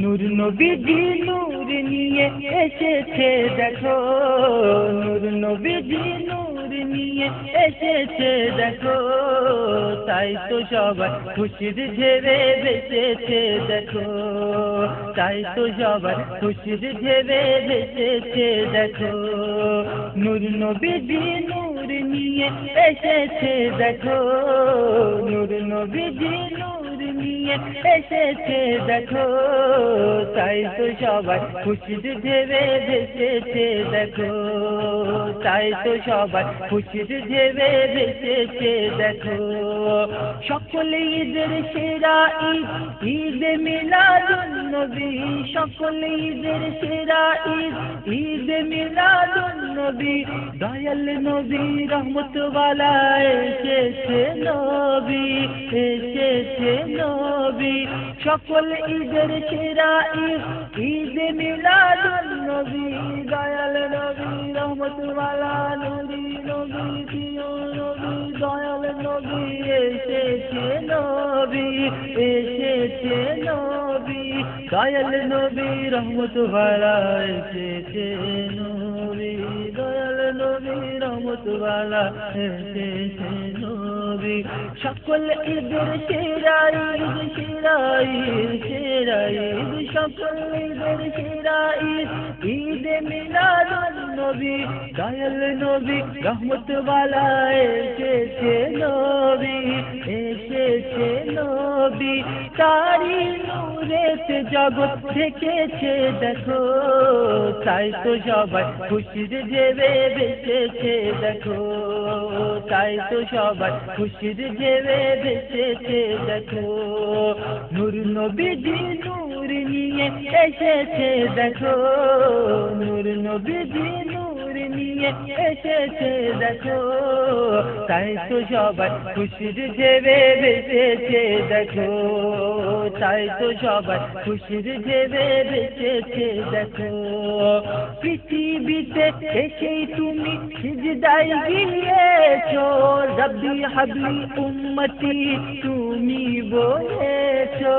নূর নবীজি নূর নিয়ে এসেছে দেখো, নূর নবীজি নূর নিয়ে এসেছে দেখো, তাই তো সবাই খুশির ঢেউয়ে ভেসেছে দেখো, তাই তো সবাই খুশির ঢেউয়ে ভেসেছে দেখো। নূর নবীজি নূর নিয়ে এসেছে দেখো, নূর নবীজি নূর নিয়ে এসেছে দেখো, তাই তো সবাই খুশির ঢেউয়ে ভেসেছে দেখো, তাই তো সবাই খুশির ঢেউয়ে ভেসেছে দেখো। সকল ঈদের সেরা ঈদ ঈদে মিলাদুন নবী, সকল ঈদের সেরা ঈদ ঈদে মিলাদুন নবী, দয়াল নবী রহমত ওয়ালা এসেছে নবী, এসেছে নবী। সকল ঈদের সেরা ঈদ ঈদে মিলাদুন নবী, দয়াল নবী রহমত ওয়ালা নবী, নবী প্রিয় নবী দয়াল নবী এসেছে নবী, এসেছে নবী, দয়াল নবী রহমত ওয়ালা এসেছে নবী, দয়াল নবী রহমত ওয়ালা এসেছে নবী। সকল ঈদের সেরা ঈদ, সেরা ঈদ, সেরা ঈদ, সকল ঈদের সেরা ঈদ ঈদে মিলাদুন নবী, দয়াল নবী রহমত ওয়ালা এসেছে নবী, এসেছে নবী। তারি নূরেতে জগৎ দেখেছে দেখো, তাই তো সবাই খুশির ঢেউয়ে ভেসেছে দেখো, তাই তো সবাই খুশির ঢেউয়ে ভেসেছে দেখো। নূর নবীজি নূর নিয়ে এসেছে দেখো, নূর নবীজি নূর নিয়ে এসেছে দেখো, তাই তো সবাই খুশির ঢেউয়ে ভেসেছে দেখো, তাই তো সবাই খুশির ঢেউয়ে ভেসেছে দেখো। পৃথিবীতে এসেই তুমি সিজদায় গিয়েছো, রব্বি হাবলি উম্মতি তুমি বলেছো,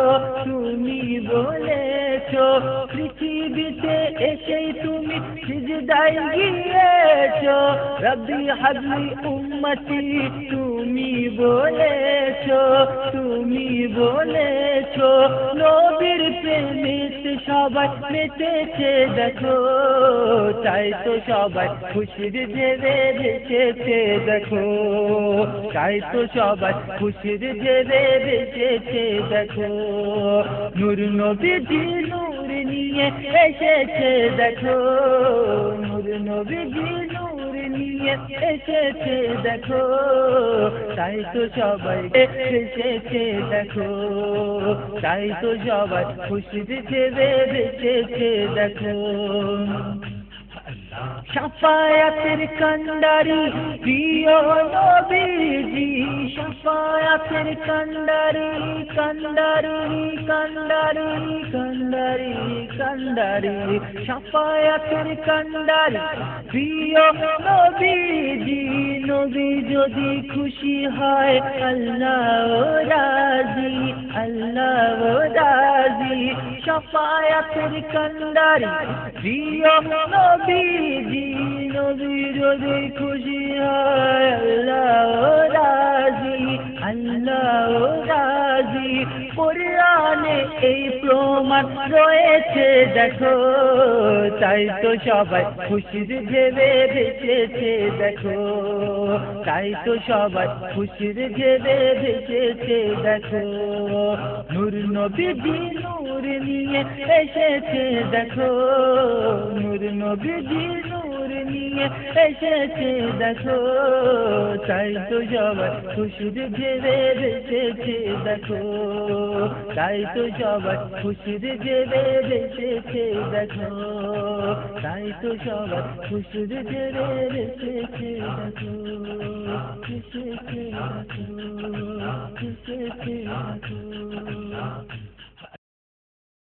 তুমি বলেছো। পৃথিবীতে এসেই তুমি সিজদায় গিয়েছো, রব্বি হাবলি উম্মতি তুমি বলেছো, তুমি বলেছো। নবীর প্রেমেতে সবাই মেতেছে দেখো, তাই তো সবাই খুশির ঢেউয়ে ভেসেছে দেখো, তাই তো সবাই খুশির ঢেউয়ে ভেসেছে দেখো। নূর নবীজি নূর নিয়ে এসেছে দেখো, নূর নবীজি নূর নিয়ে এসেছে দেখো, তাই তো সবাই এসেছে দেখো, তাই তো সবাই খুশির ঢেউয়ে ভেসেছে দেখো। শাফায়াতের কান্ডারি প্রিয় নবীজি, শাফায়াতের কান্ডারি, কান্ডারি, কান্ডারি, কান্ডারি, কান্ডারি, শাফায়াতের কান্ডারি প্রিয় নবীজি। নবী যদি খুশি হয় আল্লাহ রাজি, আল্লাহ রাজি। শাফায়াতের কান্ডারি প্রিয় নবীজি, নবী যদি খুশি হয় আল্লাহ রাজি, আল্লাহ রাজি। কোরআনে এই প্রমাণ রয়েছে দেখো, তাই তো সবাই খুশির ঢেউয়ে ভেসেছে দেখো, তাই তো সবাই খুশির ঢেউয়ে ভেসেছে দেখো। নূর নবীজি নূর নিয়ে এসেছে দেখো, নূর নবীজি নূর নিয়ে এসেছে দেখো, তাই তো সবাই খুশির ঢেউয়ে ভেসেছে দেখো, তাই তো সবাই খুশির ঢেউয়ে ভেসেছে দেখো, তাই তো সবাই খুশির ঢেউয়ে ভেসেছে দেখো, ভেসেছে দেখো, ভেসেছে দেখো।